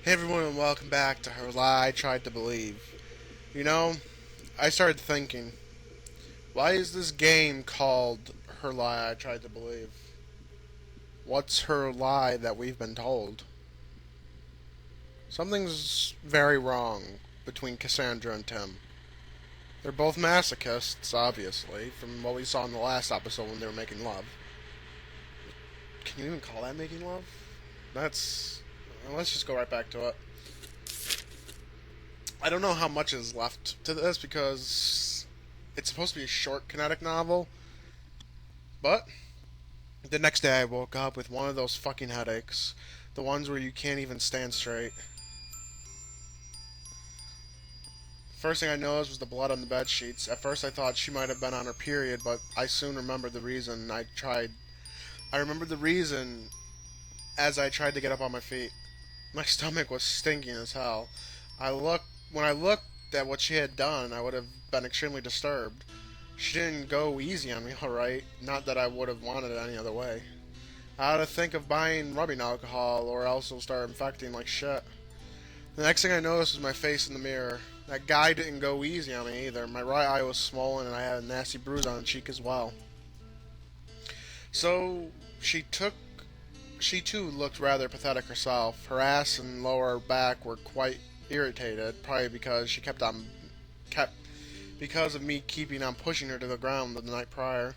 Hey everyone, and welcome back to Her Lie I Tried to Believe. You know, I started thinking, why is this game called Her Lie I Tried to Believe? What's her lie that we've been told? Something's very wrong between Cassandra and Tim. They're both masochists, obviously, from what we saw in the last episode when they were making love. Can you even call that making love? That's. Let's just go right back to it. I don't know how much is left to this because it's supposed to be a short kinetic novel, but the next day I woke up with one of those fucking headaches. The ones where you can't even stand straight. First thing I noticed was the blood on the bed sheets. At first I thought she might have been on her period, but I soon remembered the reason. I remembered the reason as I tried to get up on my feet. My stomach was stinking as hell. When I looked at what she had done, I would have been extremely disturbed. She didn't go easy on me, alright. Not that I would have wanted it any other way. I had to think of buying rubbing alcohol, or else it'll start infecting like shit. The next thing I noticed was my face in the mirror. That guy didn't go easy on me either. My right eye was swollen, and I had a nasty bruise on the cheek as well. So she too looked rather pathetic herself. Her ass and lower back were quite irritated, probably kept because of me keeping on pushing her to the ground the night prior.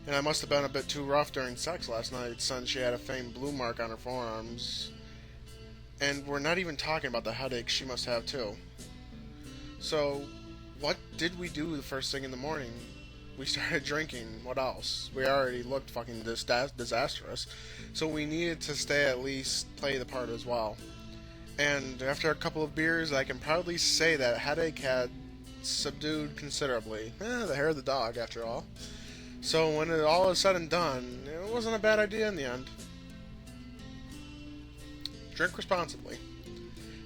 And I must have been a bit too rough during sex last night, since she had a faint blue mark on her forearms. And we're not even talking about the headache she must have too. So, what did we do the first thing in the morning? We started drinking. What else? We already looked fucking disastrous, so we needed to stay at least play the part as well. And after a couple of beers, I can proudly say that headache had subdued considerably. The hair of the dog, after all. So when it all is said and done, it wasn't a bad idea in the end. Drink responsibly.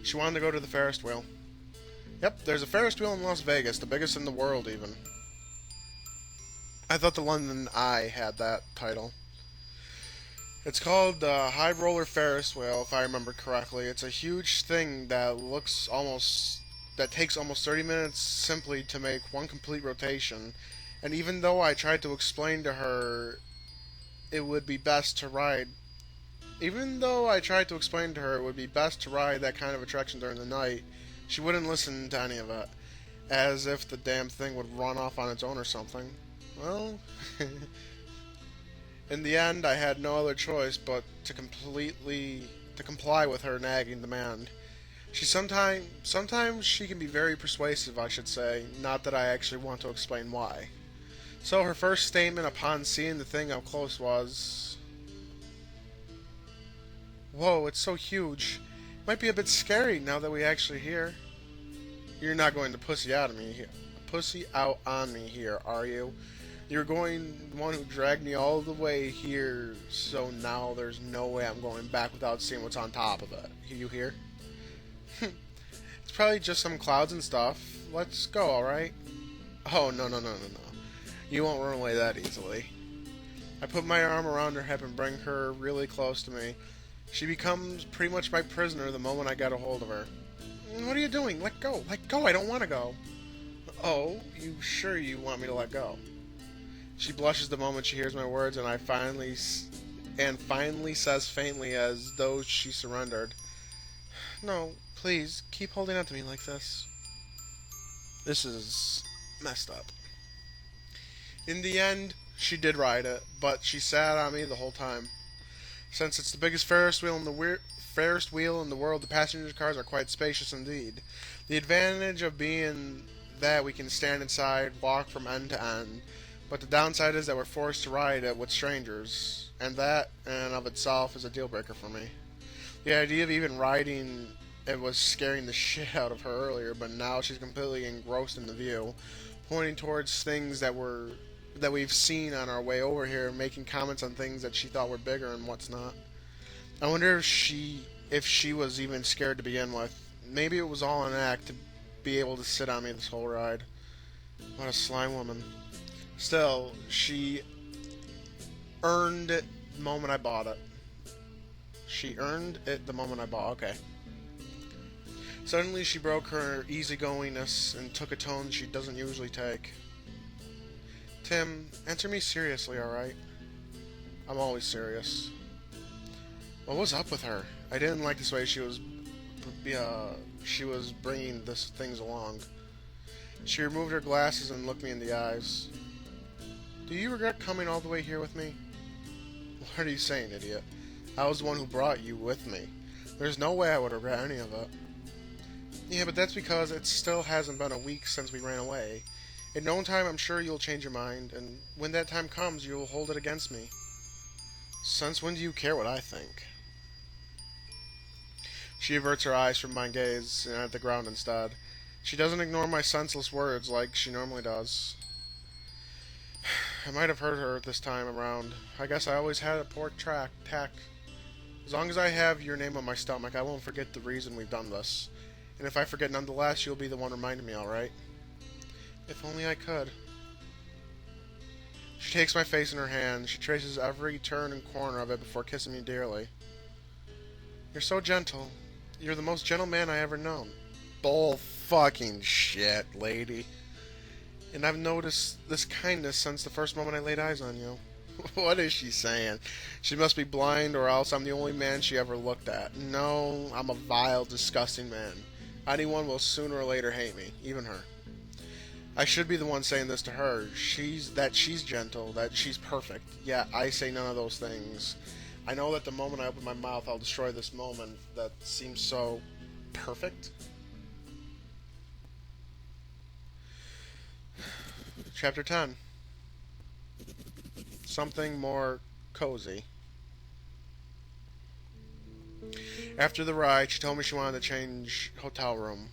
She wanted to go to the Ferris wheel. Yep, there's a Ferris wheel in Las Vegas, the biggest in the world even. I thought the London Eye had that title. It's called the High Roller Ferris Wheel, if I remember correctly. It's a huge thing that takes almost 30 minutes simply to make one complete rotation. And even though I tried to explain to her it would be best to ride, even though I tried to explain to her it would be best to ride that kind of attraction during the night, she wouldn't listen to any of it, as if the damn thing would run off on its own or something. Well, in the end, I had no other choice but to comply with her nagging demand. Sometimes she can be very persuasive, I should say, not that I actually want to explain why. So her first statement upon seeing the thing up close was, "Whoa, it's so huge. It might be a bit scary now that we actually here." You're not going to pussy out on me here, are you? You're going the one who dragged me all the way here, so now there's no way I'm going back without seeing what's on top of it. You hear? It's probably just some clouds and stuff. Let's go, alright? Oh, no. You won't run away that easily. I put my arm around her hip and bring her really close to me. She becomes pretty much my prisoner the moment I get a hold of her. What are you doing? Let go. Let go. I don't want to go. Oh, you sure you want me to let go? She blushes the moment she hears my words, and finally says faintly, as though she surrendered, "No, please, keep holding on to me like this." This is messed up. In the end, she did ride it, but she sat on me the whole time. Since it's the biggest Ferris wheel in the world, the passenger cars are quite spacious indeed. The advantage of being that we can stand inside, walk from end to end, but the downside is that we're forced to ride it with strangers, and that in and of itself is a deal breaker for me. The idea of even riding it was scaring the shit out of her earlier, but now she's completely engrossed in the view, pointing towards things that we've seen on our way over here, making comments on things that she thought were bigger and what's not. I wonder if she was even scared to begin with. Maybe it was all an act to be able to sit on me this whole ride. What a sly woman. Still, she earned it the moment I bought it. She earned it the moment I bought. Okay. Suddenly, she broke her easygoingness and took a tone she doesn't usually take. Tim, answer me seriously, alright? I'm always serious. What was up with her? I didn't like this way she was bringing this things along. She removed her glasses and looked me in the eyes. Do you regret coming all the way here with me? What are you saying, idiot? I was the one who brought you with me. There's no way I would regret any of it. Yeah, but that's because it still hasn't been a week since we ran away. In no time, I'm sure you'll change your mind, and when that time comes, you'll hold it against me. Since when do you care what I think? She averts her eyes from my gaze and at the ground instead. She doesn't ignore my senseless words like she normally does. I might have hurt her this time around. I guess I always had a poor tack. As long as I have your name on my stomach, I won't forget the reason we've done this. And if I forget nonetheless, you'll be the one reminding me, alright? If only I could. She takes my face in her hand. She traces every turn and corner of it before kissing me dearly. You're so gentle. You're the most gentle man I ever known. Bull fucking shit, lady. And I've noticed this kindness since the first moment I laid eyes on you. What is she saying? She must be blind, or else I'm the only man she ever looked at. No, I'm a vile, disgusting man. Anyone will sooner or later hate me, even her. I should be the one saying this to her. She's gentle, that she's perfect. Yet I say none of those things. I know that the moment I open my mouth, I'll destroy this moment that seems so perfect. Chapter 10. Something more cozy. After the ride, she told me she wanted to change hotel room.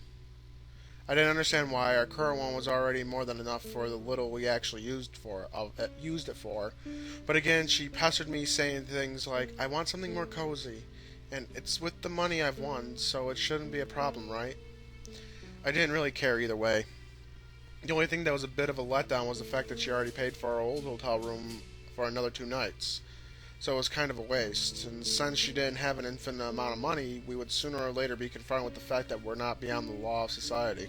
I didn't understand why. Our current one was already more than enough for the little we actually used it for. But again, she pestered me, saying things like, "I want something more cozy, and it's with the money I've won, so it shouldn't be a problem, right?" I didn't really care either way. The only thing that was a bit of a letdown was the fact that she already paid for our old hotel room for another 2 nights. So it was kind of a waste, and since she didn't have an infinite amount of money, we would sooner or later be confronted with the fact that we're not beyond the law of society.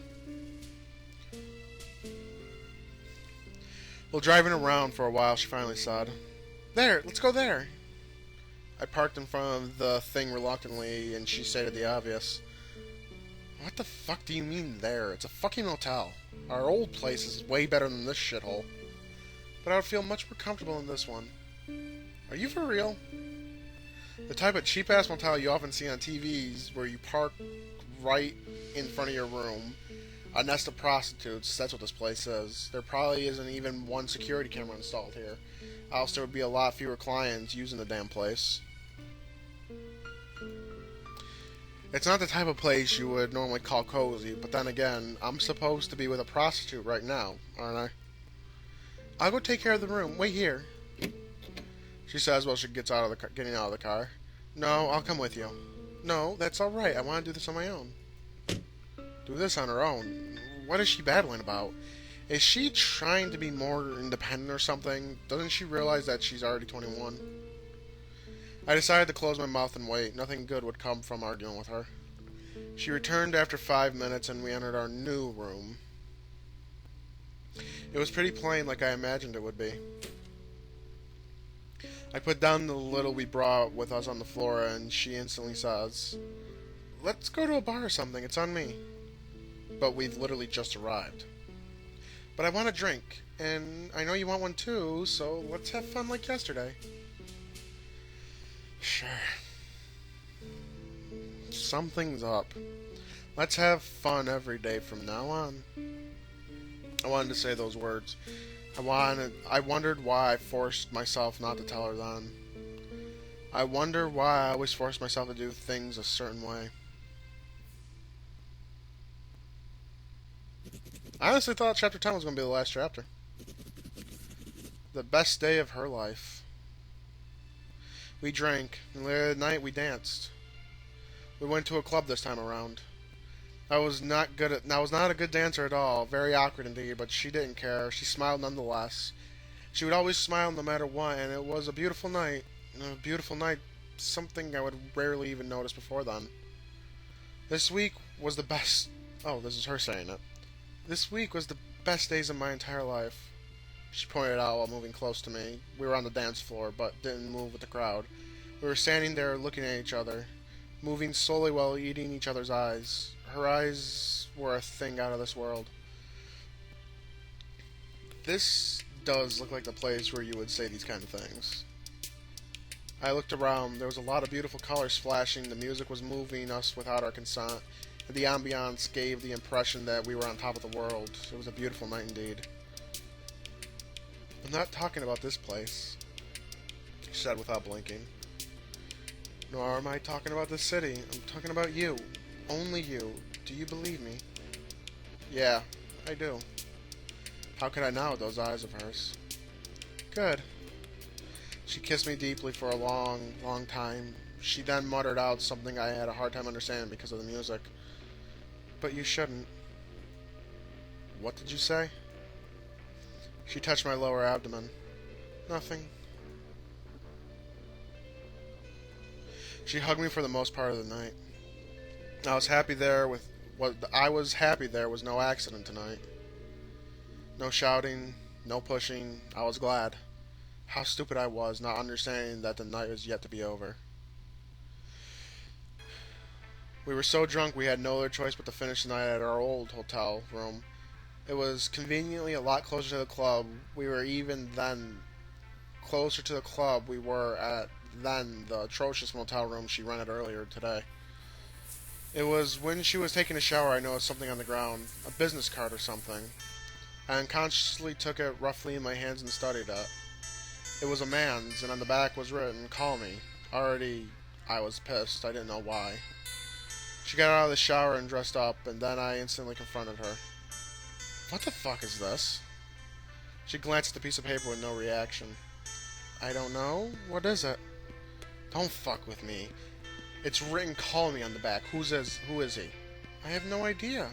While driving around for a while, she finally said, "There, let's go there." I parked in front of the thing reluctantly, and she stated the obvious. What the fuck do you mean there? It's a fucking hotel. Our old place is way better than this shithole. But I would feel much more comfortable in this one. Are you for real? The type of cheap-ass motel you often see on TVs where you park right in front of your room. A nest of prostitutes, that's what this place is. There probably isn't even one security camera installed here. Else there would be a lot fewer clients using the damn place. It's not the type of place you would normally call cozy, but then again, I'm supposed to be with a prostitute right now, aren't I? I'll go take care of the room. Wait here, she says while she getting out of the car. No, I'll come with you. No, that's alright. I want to do this on my own. Do this on her own? What is she battling about? Is she trying to be more independent or something? Doesn't she realize that she's already 21? I decided to close my mouth and wait. Nothing good would come from arguing with her. She returned after 5 minutes and we entered our new room. It was pretty plain, like I imagined it would be. I put down the little we brought with us on the floor and she instantly says, "Let's go to a bar or something, it's on me." But we've literally just arrived. But I want a drink, and I know you want one too, so let's have fun like yesterday. Sure. Something's up. Let's have fun every day from now on. I wanted to say those words. I wondered why I forced myself not to tell her then. I wonder why I always forced myself to do things a certain way. I honestly thought chapter 10 was going to be the last chapter. The best day of her life. We drank, and later that night we danced. We went to a club this time around. I was not a good dancer at all, very awkward indeed, but she didn't care. She smiled nonetheless. She would always smile no matter what, and it was a beautiful night. A beautiful night, something I would rarely even notice before then. This week was the best. Oh, this is her saying it. This week was the best days of my entire life. She pointed out while moving close to me. We were on the dance floor, but didn't move with the crowd. We were standing there looking at each other, moving slowly while eating each other's eyes. Her eyes were a thing out of this world. This does look like the place where you would say these kind of things. I looked around. There was a lot of beautiful colors flashing. The music was moving us without our consent. And the ambiance gave the impression that we were on top of the world. It was a beautiful night indeed. I'm not talking about this place, she said without blinking. Nor am I talking about this city. I'm talking about you. Only you. Do you believe me? Yeah, I do. How could I not with those eyes of hers? Good. She kissed me deeply for a long, long time. She then muttered out something I had a hard time understanding because of the music. But you shouldn't. What did you say? She touched my lower abdomen. Nothing. She hugged me for the most part of the night. I was happy there was no accident tonight. No shouting, no pushing. I was glad. How stupid I was, not understanding that the night was yet to be over. We were so drunk we had no other choice but to finish the night at our old hotel room. It was conveniently a lot closer to the club. We were even then closer to the club we were at than the atrocious motel room she rented earlier today. It was when she was taking a shower I noticed something on the ground, a business card or something. I unconsciously took it roughly in my hands and studied it. It was a man's, and on the back was written, "Call me." Already, I was pissed. I didn't know why. She got out of the shower and dressed up, and then I instantly confronted her. What the fuck is this? She glanced at the piece of paper with no reaction. I don't know. What is it? Don't fuck with me. It's written "Call me" on the back. Who is he? I have no idea.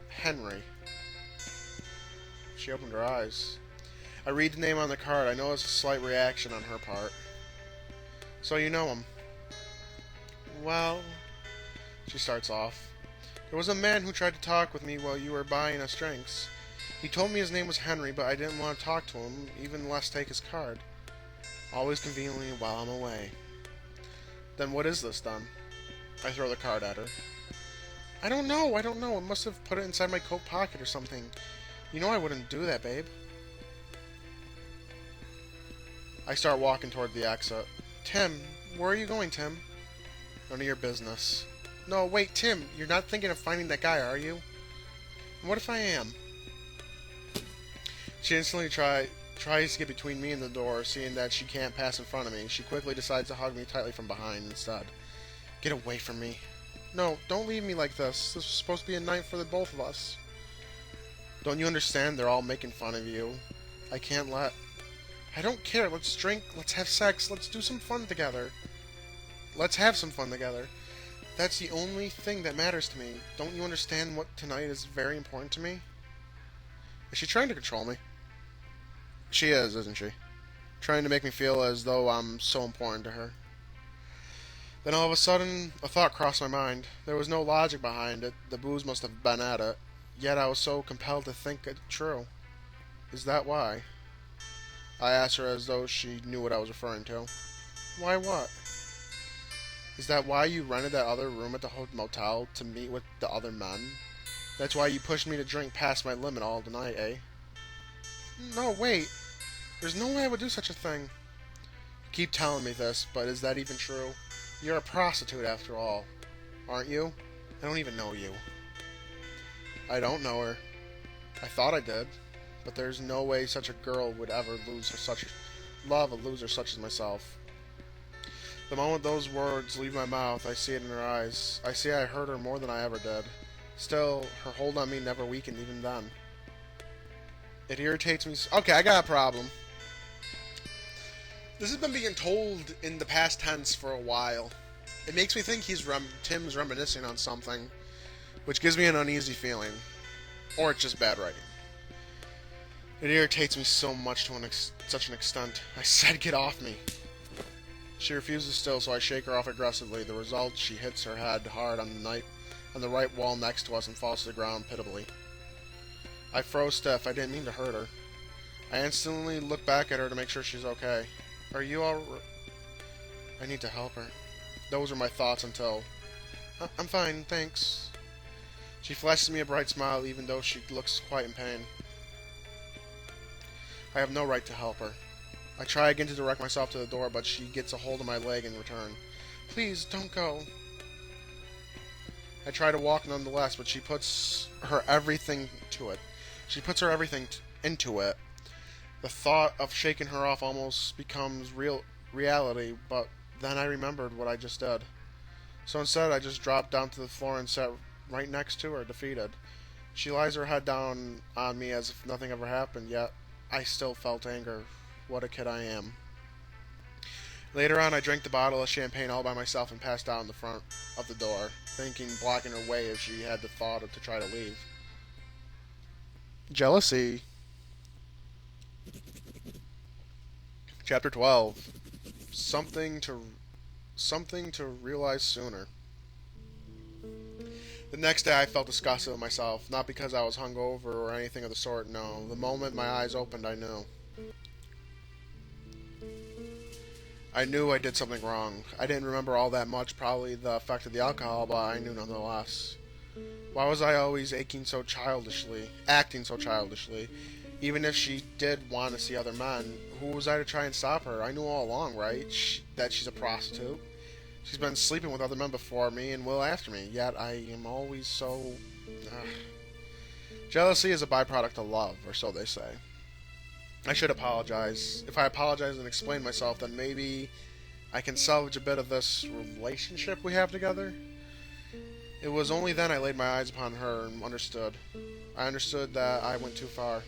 Henry. She opened her eyes. I read the name on the card. I noticed a slight reaction on her part. So you know him? Well, she starts off. There was a man who tried to talk with me while you were buying us drinks. He told me his name was Henry, but I didn't want to talk to him, even less take his card. Always conveniently while I'm away. Then what is this, then? I throw the card at her. I don't know. I must have put it inside my coat pocket or something. You know I wouldn't do that, babe. I start walking toward the exit. Tim, where are you going, Tim? None of your business. No, wait, Tim, you're not thinking of finding that guy, are you? What if I am? She instantly tries to get between me and the door, seeing that she can't pass in front of me. She quickly decides to hug me tightly from behind instead. Get away from me. No, don't leave me like this. This was supposed to be a night for the both of us. Don't you understand? They're all making fun of you. I can't let... I don't care. Let's drink. Let's have sex. Let's do some fun together. Let's have some fun together. That's the only thing that matters to me. Don't you understand what tonight is very important to me? Is she trying to control me? She is, isn't she? Trying to make me feel as though I'm so important to her. Then all of a sudden, a thought crossed my mind. There was no logic behind it. The booze must have been at it. Yet I was so compelled to think it true. Is that why? I asked her as though she knew what I was referring to. Why what? Is that why you rented that other room at the motel to meet with the other men? That's why you pushed me to drink past my limit all tonight, eh? No, wait. There's no way I would do such a thing. You keep telling me this, but is that even true? You're a prostitute after all, aren't you? I don't even know you. I don't know her. I thought I did, but there's no way such a girl would ever love a loser such as myself. The moment those words leave my mouth, I see it in her eyes. I see I hurt her more than I ever did. Still, her hold on me never weakened even then. It irritates me. Okay, I got a problem. This has been being told in the past tense for a while. It makes me think Tim's reminiscing on something, which gives me an uneasy feeling. Or it's just bad writing. It irritates me so much to such an extent. I said get off me. She refuses still, so I shake her off aggressively. The result, she hits her head hard on the right wall next to us and falls to the ground pitiably. I froze stiff. I didn't mean to hurt her. I instantly look back at her to make sure she's okay. Are you all... I need to help her. Those were my thoughts until... I'm fine, thanks. She flashes me a bright smile even though she looks quite in pain. I have no right to help her. I try again to direct myself to the door, but she gets a hold of my leg in return. Please, don't go. I try to walk nonetheless, but she puts her everything to it. She puts her everything into it. The thought of shaking her off almost becomes reality, but then I remembered what I just did. So instead, I just dropped down to the floor and sat right next to her, defeated. She lies her head down on me as if nothing ever happened, yet I still felt anger. What a kid I am. Later on, I drank the bottle of champagne all by myself and passed out in the front of the door, thinking blocking her way if she had the thought to try to leave. Jealousy. Chapter 12. Something to realize sooner. The next day I felt disgusted with myself, not because I was hungover or anything of the sort, no. The moment my eyes opened, I knew. I knew I did something wrong. I didn't remember all that much, probably the effect of the alcohol, but I knew nonetheless. Why was I always acting so childishly? Even if she did want to see other men, who was I to try and stop her? I knew all along, right, that she's a prostitute. She's been sleeping with other men before me and will after me, yet I am always so... Jealousy is a byproduct of love, or so they say. I should apologize. If I apologize and explain myself, then maybe I can salvage a bit of this relationship we have together. It was only then I laid my eyes upon her and understood. I understood that I went too far.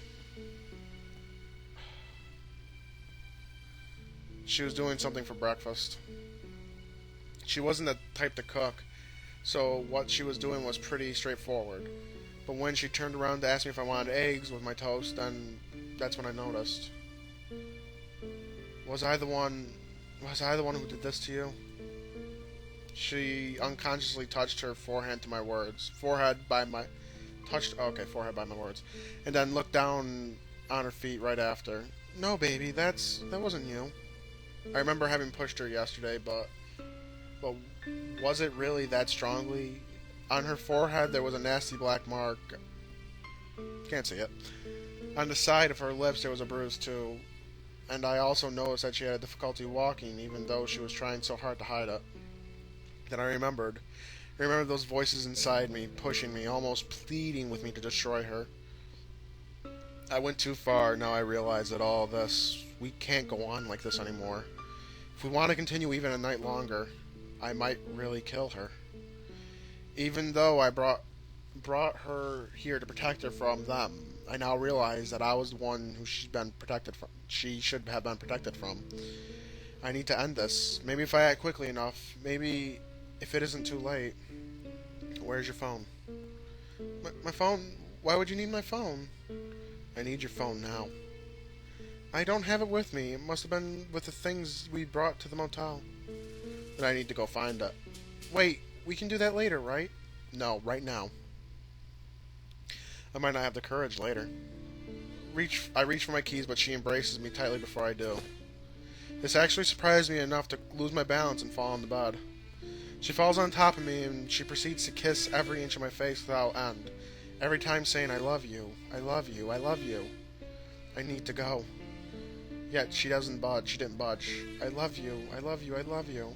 She was doing something for breakfast. She wasn't the type to cook, so what she was doing was pretty straightforward. But when she turned around to ask me if I wanted eggs with my toast, then that's when I noticed. Was I the one who did this to you? She unconsciously touched her forehead to my words. Forehead by my words. And then looked down on her feet right after. No, baby, that wasn't you. I remember having pushed her yesterday, but was it really that strongly? On her forehead there was a nasty black mark. Can't see it. On the side of her lips there was a bruise too. And I also noticed that she had difficulty walking, even though she was trying so hard to hide it. Then I remembered those voices inside me, pushing me, almost pleading with me to destroy her. I went too far. Now I realize that all this, we can't go on like this anymore. If we want to continue even a night longer, I might really kill her. Even though I brought her here to protect her from them, I now realize that I was the one who she should have been protected from. I need to end this. Maybe if I act quickly enough. Maybe if it isn't too late. Where's your phone? My phone? Why would you need my phone? I need your phone now. I don't have it with me. It must have been with the things we brought to the motel. Then I need to go find it. Wait, we can do that later, right? No, right now. I might not have the courage later. I reach for my keys, but she embraces me tightly before I do. This actually surprised me enough to lose my balance and fall on the bed. She falls on top of me, and she proceeds to kiss every inch of my face without end, every time saying, I love you, I love you, I love you. I need to go. Yet she didn't budge. I love you, I love you, I love you.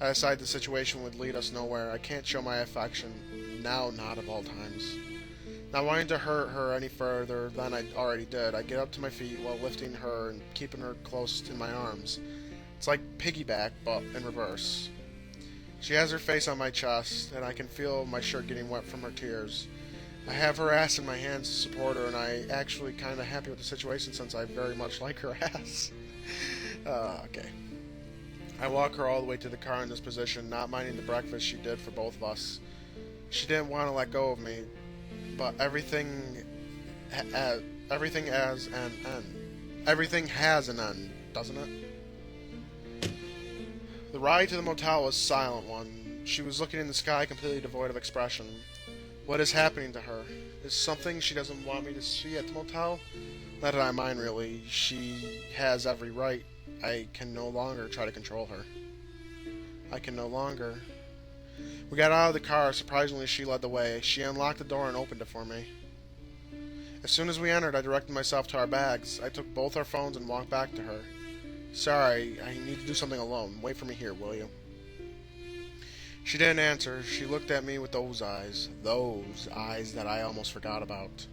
I decided the situation would lead us nowhere. I can't show my affection, now not of all times. Not wanting to hurt her any further than I already did, I get up to my feet while lifting her and keeping her close in my arms. It's like piggyback, but in reverse. She has her face on my chest, and I can feel my shirt getting wet from her tears. I have her ass in my hands to support her, and I actually kind of happy with the situation since I very much like her ass. Okay. I walk her all the way to the car in this position, not minding the breakfast she did for both of us. She didn't want to let go of me, but everything has an end, doesn't it? ride to the motel was a silent one. She was looking in the sky completely devoid of expression. What is happening to her? Is something she doesn't want me to see at the motel? Not that I mind, really. She has every right. I can no longer try to control her. I can no longer. We got out of the car. Surprisingly, she led the way. She unlocked the door and opened it for me. As soon as we entered, I directed myself to our bags. I took both our phones and walked back to her. Sorry, I need to do something alone. Wait for me here, will you? She didn't answer. She looked at me with those eyes that I almost forgot about.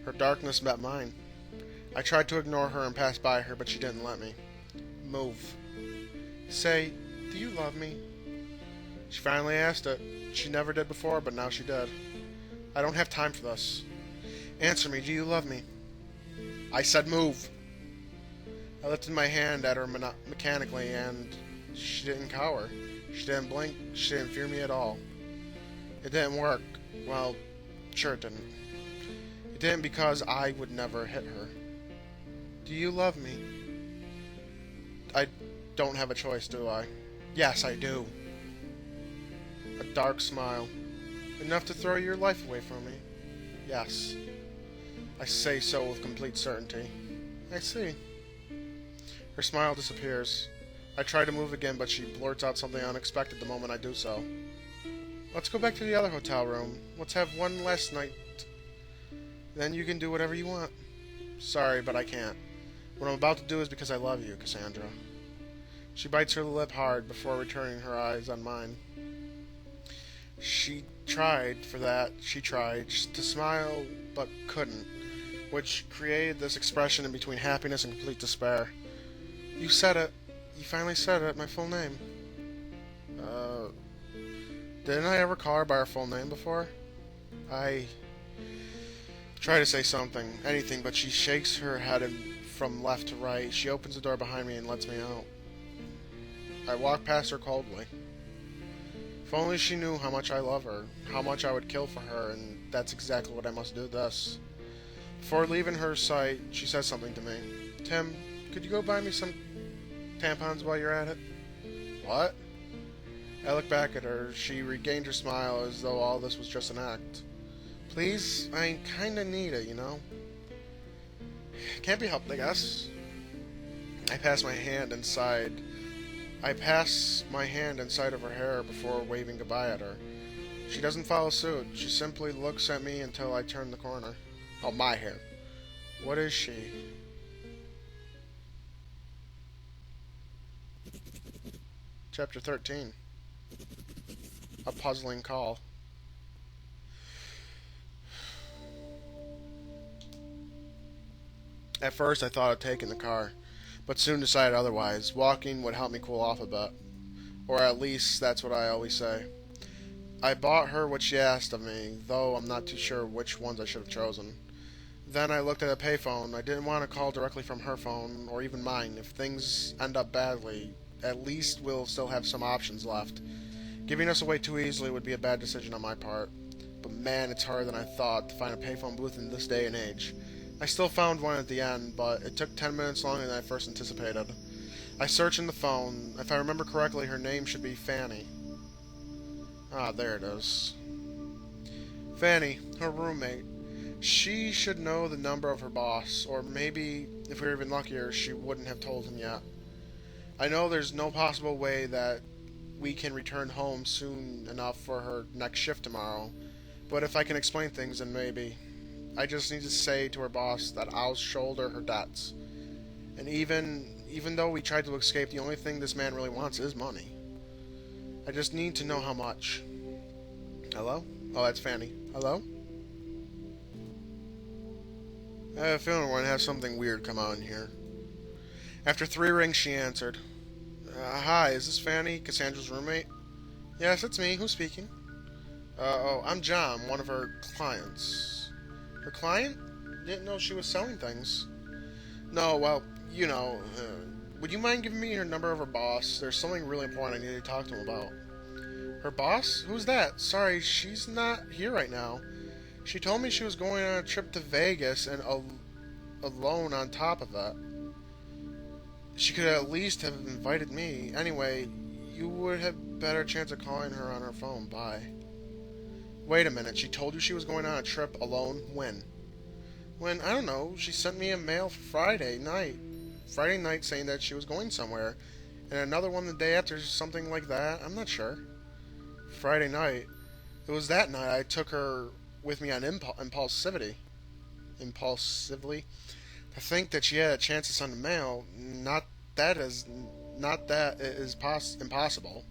Her darkness met mine. I tried to ignore her and pass by her, but she didn't let me. Move. Say, do you love me? She finally asked it. She never did before, but now she did. I don't have time for this. Answer me, do you love me? I said move. I lifted my hand at her mechanically, and she didn't cower. She didn't blink. She didn't fear me at all. It didn't work. Well, sure it didn't. It didn't because I would never hit her. Do you love me? I don't have a choice, do I? Yes, I do. A dark smile. Enough to throw your life away from me? Yes. I say so with complete certainty. I see. Her smile disappears. I try to move again, but she blurts out something unexpected the moment I do so. Let's go back to the other hotel room. Let's have one last night. Then you can do whatever you want. Sorry, but I can't. What I'm about to do is because I love you, Cassandra. She bites her lip hard before returning her eyes on mine. She tried to smile, but couldn't, which created this expression in between happiness and complete despair. You said it. You finally said it, my full name. Didn't I ever call her by her full name before? I try to say something, anything, but she shakes her head from left to right. She opens the door behind me and lets me out. I walk past her coldly. If only she knew how much I love her, how much I would kill for her, and that's exactly what I must do thus. Before leaving her sight, she says something to me. Tim, could you go buy me some tampons while you're at it? What? I look back at her. She regained her smile as though all this was just an act. Please? I kinda need it, you know? Can't be helped, I guess. I pass my hand inside of her hair before waving goodbye at her. She doesn't follow suit. She simply looks at me until I turn the corner. Oh, my hair. What is she? Chapter 13. A puzzling call. At first I thought of taking the car, but soon decided otherwise. Walking would help me cool off a bit. Or at least that's what I always say. I bought her what she asked of me, though I'm not too sure which ones I should have chosen. Then I looked at a payphone. I didn't want to call directly from her phone, or even mine. If things end up badly, at least we'll still have some options left. Giving us away too easily would be a bad decision on my part. But man, it's harder than I thought to find a payphone booth in this day and age. I still found one at the end, but it took 10 minutes longer than I first anticipated. I searched in the phone. If I remember correctly, her name should be Fanny. Ah, there it is. Fanny, her roommate. She should know the number of her boss, or maybe, if we were even luckier, she wouldn't have told him yet. I know there's no possible way that we can return home soon enough for her next shift tomorrow, but if I can explain things, then maybe. I just need to say to her boss that I'll shoulder her debts. And even though we tried to escape, the only thing this man really wants is money. I just need to know how much. Hello? Oh, that's Fanny. Hello? I have a feeling we're going to have something weird come on here. After 3 rings, she answered. Hi, is this Fanny, Cassandra's roommate? Yes, it's me. Who's speaking? I'm John, one of her clients. Her client? Didn't know she was selling things. No, well, you know, would you mind giving me her number of her boss? There's something really important I need to talk to him about. Her boss? Who's that? Sorry, she's not here right now. She told me she was going on a trip to Vegas and alone on top of that. She could at least have invited me. Anyway, You would have better chance of calling her on her phone. Bye. Wait a minute. She told you she was going on a trip alone? When? When, I don't know, she sent me a mail Friday night. Friday night saying that she was going somewhere. And another one the day after, something like that. I'm not sure. Friday night. It was that night I took her with me on impulsively. To think that she had a chance to send a mail, that is impossible.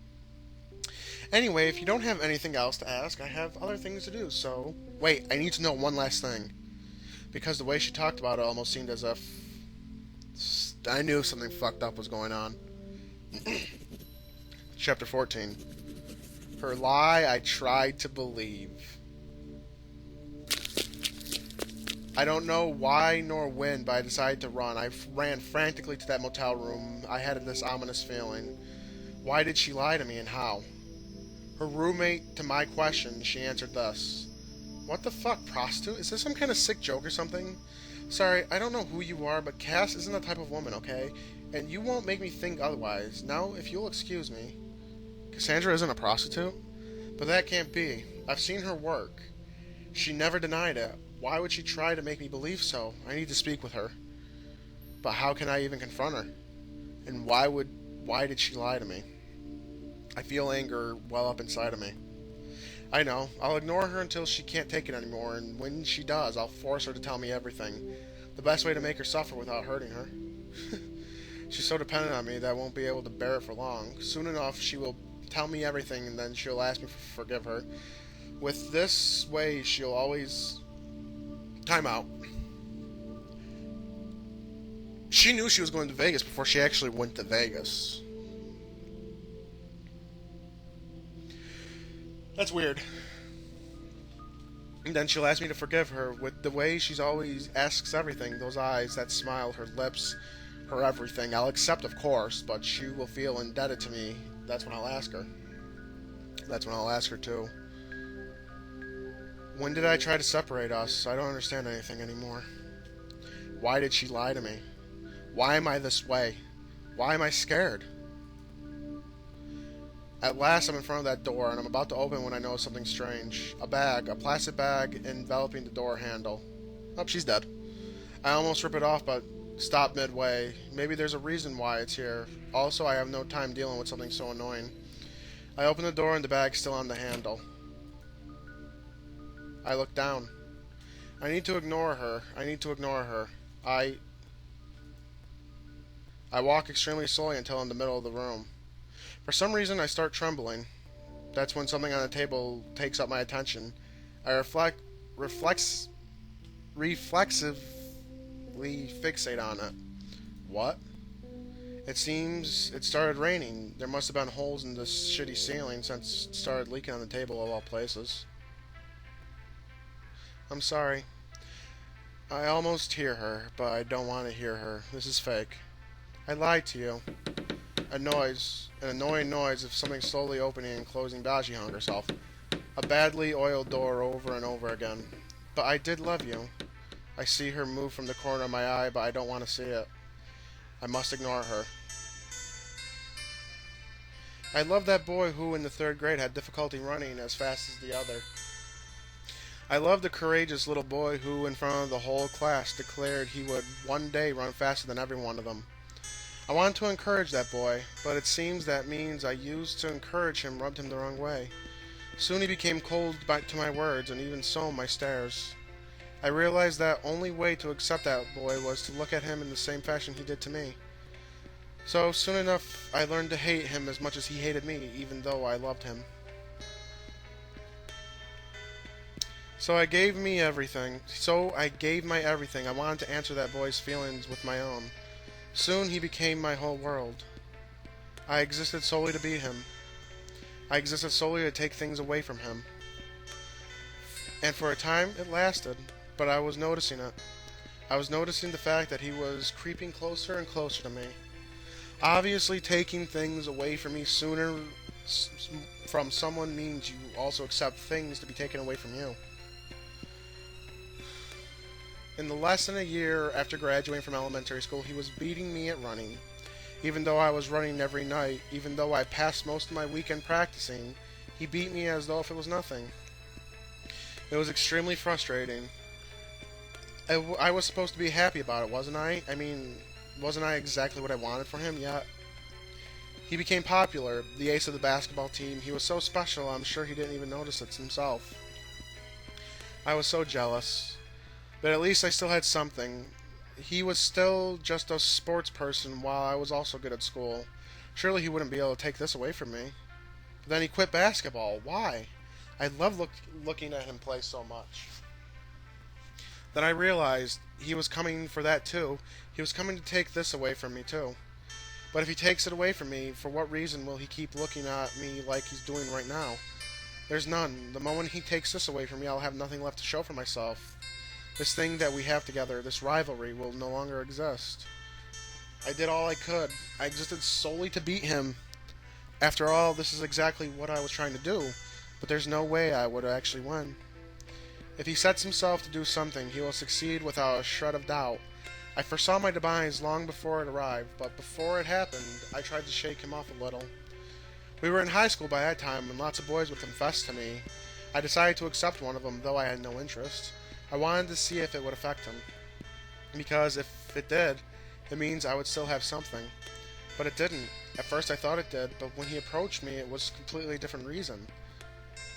Anyway, if you don't have anything else to ask, I have other things to do, so... Wait, I need to know one last thing. Because the way she talked about it almost seemed as if... I knew something fucked up was going on. Chapter 14. Her lie I tried to believe. I don't know why nor when, but I decided to run. I ran frantically to that motel room. I had this ominous feeling. Why did she lie to me, and how? Her roommate, to my question, she answered thus. What the fuck, prostitute? Is this some kind of sick joke or something? Sorry, I don't know who you are, but Cass isn't that type of woman, okay? And you won't make me think otherwise. Now, if you'll excuse me. Cassandra isn't a prostitute? But that can't be. I've seen her work. She never denied it. Why would she try to make me believe so? I need to speak with her. But how can I even confront her? And why did she lie to me? I feel anger well up inside of me. I know. I'll ignore her until she can't take it anymore, and when she does, I'll force her to tell me everything. The best way to make her suffer without hurting her. She's so dependent on me that I won't be able to bear it for long. Soon enough, she will tell me everything, and then she'll ask me to forgive her. With this way, she'll always... Time out. She knew she was going to Vegas before she actually went to Vegas. That's weird. And then she'll ask me to forgive her with the way she's always asks everything. Those eyes, that smile, her lips, her everything. I'll accept, of course, but she will feel indebted to me. That's when I'll ask her. That's when I'll ask her too. When did I try to separate us? I don't understand anything anymore. Why did she lie to me? Why am I this way? Why am I scared? At last I'm in front of that door, and I'm about to open when I notice something strange. A plastic bag enveloping the door handle. Oh, she's dead. I almost rip it off, but stop midway. Maybe there's a reason why it's here. Also, I have no time dealing with something so annoying. I open the door and the bag's still on the handle. I look down. I need to ignore her. I walk extremely slowly until I'm in the middle of the room. For some reason, I start trembling. That's when something on the table takes up my attention. I reflexively fixate on it. What? It seems it started raining. There must have been holes in this shitty ceiling since it started leaking on the table of all places. I'm sorry. I almost hear her, but I don't want to hear her. This is fake. I lied to you. An annoying noise of something slowly opening and closing. She hung herself. A badly oiled door over and over again. But I did love you. I see her move from the corner of my eye, but I don't want to see it. I must ignore her. I love that boy who in the 3rd grade had difficulty running as fast as the other. I love the courageous little boy who in front of the whole class declared he would one day run faster than every one of them. I wanted to encourage that boy, but it seems that means I used to encourage him rubbed him the wrong way. Soon he became cold to my words, and even so my stares. I realized that only way to accept that boy was to look at him in the same fashion he did to me. So soon enough I learned to hate him as much as he hated me, even though I loved him. So I gave my everything. I wanted to answer that boy's feelings with my own. Soon he became my whole world. I existed solely to be him. I existed solely to take things away from him. And for a time it lasted, but I was noticing it. I was noticing the fact that he was creeping closer and closer to me. Obviously, taking things away from me sooner from someone means you also accept things to be taken away from you. In the less than a year after graduating from elementary school, he was beating me at running. Even though I was running every night, even though I passed most of my weekend practicing, he beat me as though if it was nothing. It was extremely frustrating. I was supposed to be happy about it, wasn't I? I mean, wasn't I exactly what I wanted for him? Yet he became popular, the ace of the basketball team. He was so special, I'm sure he didn't even notice it himself. I was so jealous. But at least I still had something. He was still just a sports person while I was also good at school. Surely he wouldn't be able to take this away from me. But then he quit basketball. Why? I loved looking at him play so much. Then I realized he was coming for that too. He was coming to take this away from me too. But if he takes it away from me, for what reason will he keep looking at me like he's doing right now? There's none. The moment he takes this away from me, I'll have nothing left to show for myself. This thing that we have together, this rivalry, will no longer exist. I did all I could. I existed solely to beat him. After all, this is exactly what I was trying to do, but there's no way I would actually win. If he sets himself to do something, he will succeed without a shred of doubt. I foresaw my demise long before it arrived, but before it happened, I tried to shake him off a little. We were in high school by that time, and lots of boys would confess to me. I decided to accept one of them, though I had no interest. I wanted to see if it would affect him. Because if it did, it means I would still have something. But it didn't. At first I thought it did, but when he approached me, it was a completely different reason.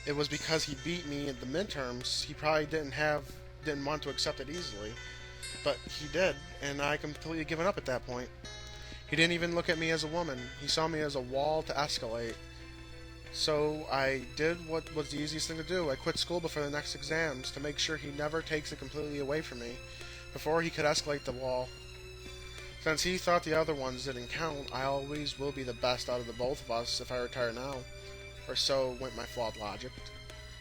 It was because he beat me in the midterms. He probably didn't want to accept it easily. But he did, and I completely given up at that point. He didn't even look at me as a woman. He saw me as a wall to escalate. So I did what was the easiest thing to do. I quit school before the next exams to make sure he never takes it completely away from me before he could escalate the wall. Since he thought the other ones didn't count, I always will be the best out of the both of us if I retire now. Or so went my flawed logic.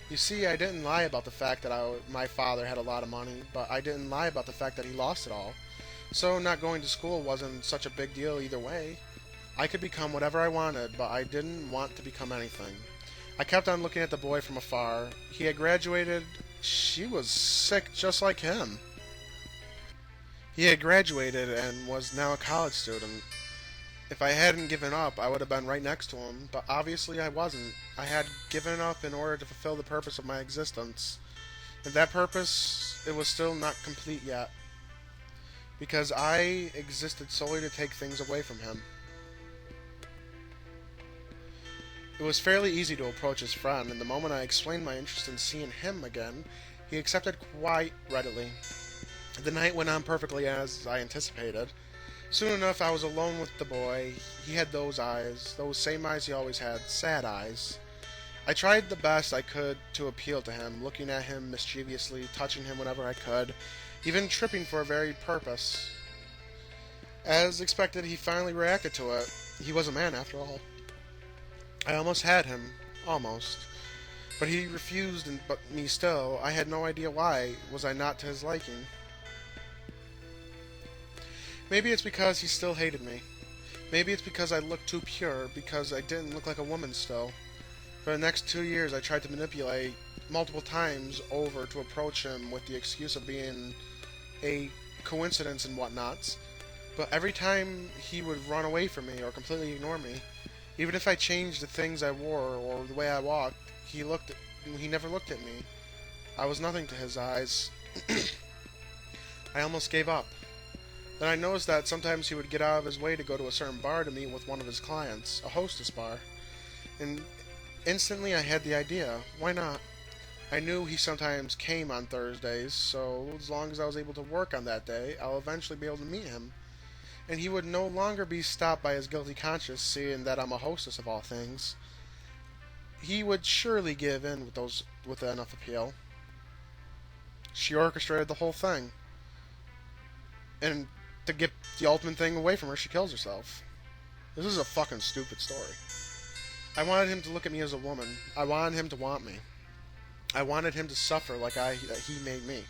You see, I didn't lie about the fact that my father had a lot of money, but I didn't lie about the fact that he lost it all. So not going to school wasn't such a big deal either way. I could become whatever I wanted, but I didn't want to become anything. I kept on looking at the boy from afar. He had graduated. She was sick just like him. He had graduated and was now a college student. If I hadn't given up, I would have been right next to him, but obviously I wasn't. I had given up in order to fulfill the purpose of my existence. And that purpose, it was still not complete yet. Because I existed solely to take things away from him. It was fairly easy to approach his friend, and the moment I explained my interest in seeing him again, he accepted quite readily. The night went on perfectly as I anticipated. Soon enough, I was alone with the boy. He had those eyes, those same eyes he always had, sad eyes. I tried the best I could to appeal to him, looking at him mischievously, touching him whenever I could, even tripping for a very purpose. As expected, he finally reacted to it. He was a man, after all. I almost had him. Almost. But he refused, but me still. I had no idea why. Was I not to his liking? Maybe it's because he still hated me. Maybe it's because I looked too pure, because I didn't look like a woman still. For the next 2 years, I tried to manipulate multiple times over to approach him with the excuse of being a coincidence and whatnots. But every time he would run away from me or completely ignore me. Even if I changed the things I wore or the way I walked, he never looked at me. I was nothing to his eyes. I almost gave up. Then I noticed that sometimes he would get out of his way to go to a certain bar to meet with one of his clients, a hostess bar. And instantly I had the idea. Why not? I knew he sometimes came on Thursdays, so as long as I was able to work on that day, I'll eventually be able to meet him. And he would no longer be stopped by his guilty conscience, seeing that I'm a hostess of all things. He would surely give in with enough appeal. She orchestrated the whole thing. And to get the ultimate thing away from her, she kills herself. This is a fucking stupid story. I wanted him to look at me as a woman. I wanted him to want me. I wanted him to suffer like he made me.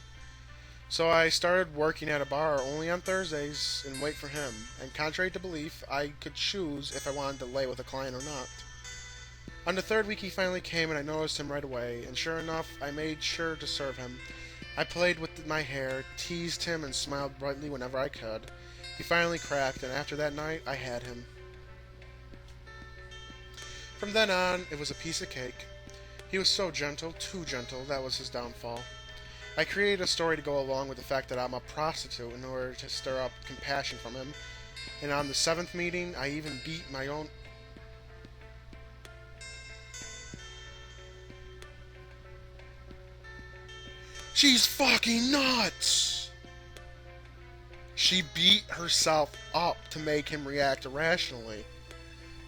So I started working at a bar only on Thursdays and wait for him. And contrary to belief, I could choose if I wanted to lay with a client or not. On the third week he finally came and I noticed him right away. And sure enough, I made sure to serve him. I played with my hair, teased him, and smiled brightly whenever I could. He finally cracked, and after that night, I had him. From then on, it was a piece of cake. He was so gentle, too gentle, that was his downfall. I created a story to go along with the fact that I'm a prostitute in order to stir up compassion from him. And on the 7th meeting, I even beat my own... She's fucking nuts! She beat herself up to make him react irrationally.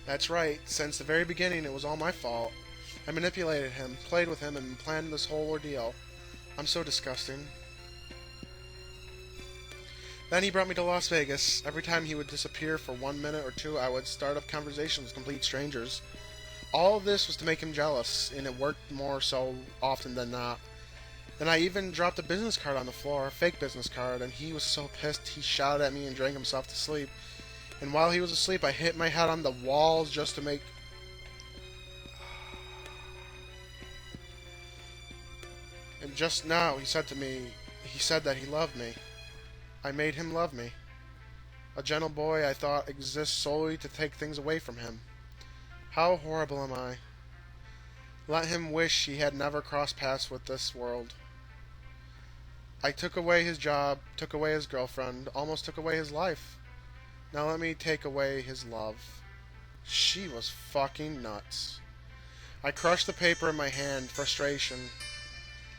That's right, since the very beginning it was all my fault. I manipulated him, played with him, and planned this whole ordeal. I'm so disgusting. Then he brought me to Las Vegas. Every time he would disappear for 1 minute or two, I would start up conversations with complete strangers. All of this was to make him jealous, and it worked more so often than not. Then I even dropped a business card on the floor, a fake business card, and he was so pissed he shouted at me and drank himself to sleep. And while he was asleep, I hit my head on the walls just to make... And just now, he said that he loved me. I made him love me. A gentle boy I thought exists solely to take things away from him. How horrible am I? Let him wish he had never crossed paths with this world. I took away his job, took away his girlfriend, almost took away his life. Now let me take away his love. She was fucking nuts. I crushed the paper in my hand, frustration.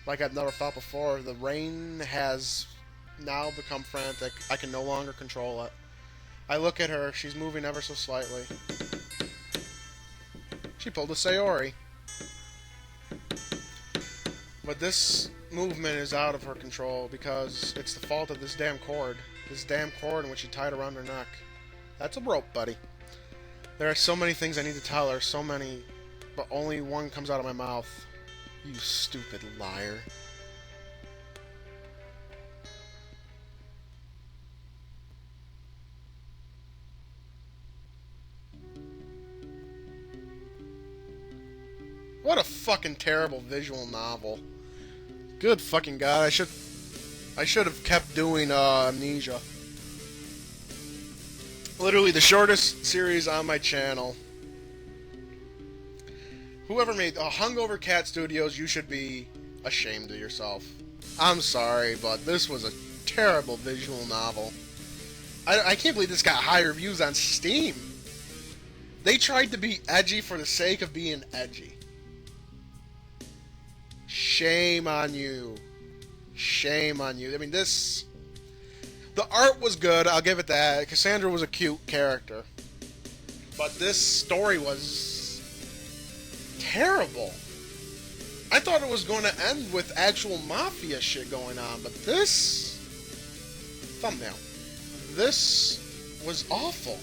Like I've never felt before. The rain has now become frantic. I can no longer control it. I look at her. She's moving ever so slightly. She pulled a Sayori. But this movement is out of her control because it's the fault of this damn cord. This damn cord in which she tied around her neck. That's a rope, buddy. There are so many things I need to tell her. So many. But only one comes out of my mouth. You stupid liar. What a fucking terrible visual novel. Good fucking god, I should have kept doing Amnesia. Literally the shortest series on my channel. Whoever made Hungover Cat Studios, you should be ashamed of yourself. I'm sorry, but this was a terrible visual novel. I can't believe this got high reviews on Steam. They tried to be edgy for the sake of being edgy. Shame on you. Shame on you. I mean, this... The art was good, I'll give it that. Cassandra was a cute character. But this story was... terrible. I thought it was going to end with actual mafia shit going on, but this... Thumbnail. This was awful.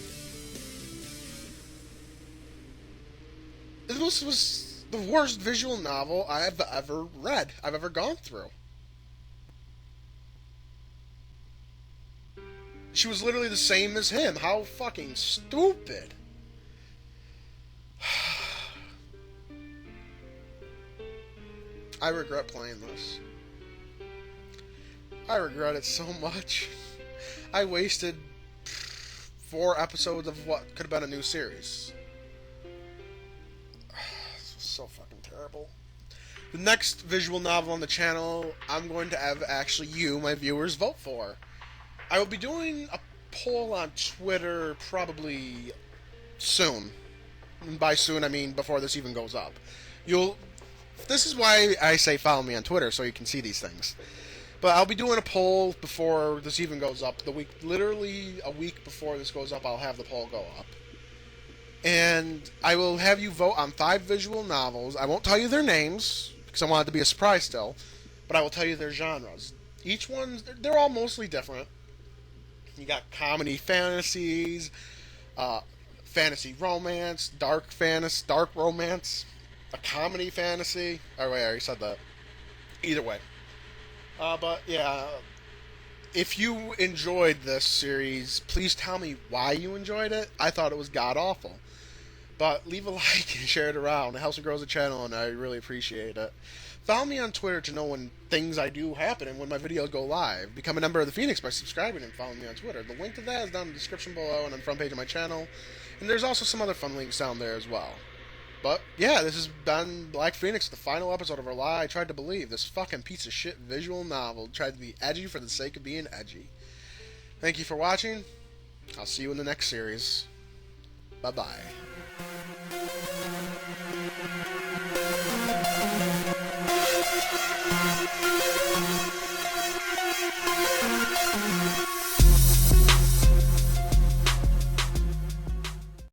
This was the worst visual novel I have ever read, I've ever gone through. She was literally the same as him. How fucking stupid. I regret playing this. I regret it so much. I wasted 4 episodes of what could have been a new series. So fucking terrible. The next visual novel on the channel, I'm going to have actually you, my viewers, vote for. I will be doing a poll on Twitter probably soon. And by soon, I mean before this even goes up. This is why I say follow me on Twitter, so you can see these things. But I'll be doing a poll before this even goes up. Literally a week before this goes up, I'll have the poll go up. And I will have you vote on 5 visual novels. I won't tell you their names, because I want it to be a surprise still. But I will tell you their genres. Each one, they're all mostly different. You got comedy fantasies, fantasy romance, dark romance, a comedy fantasy. Oh wait, I already said that. Either way. But yeah, if you enjoyed this series, please tell me why you enjoyed it. I thought it was god-awful. But leave a like and share it around. It helps me grow the channel, and I really appreciate it. Follow me on Twitter to know when things I do happen and when my videos go live. Become a member of the Phoenix by subscribing and following me on Twitter. The link to that is down in the description below and on the front page of my channel. And there's also some other fun links down there as well. But, yeah, this has been Black Phoenix, the final episode of our Lie I Tried to Believe. This fucking piece of shit visual novel tried to be edgy for the sake of being edgy. Thank you for watching. I'll see you in the next series. Bye-bye.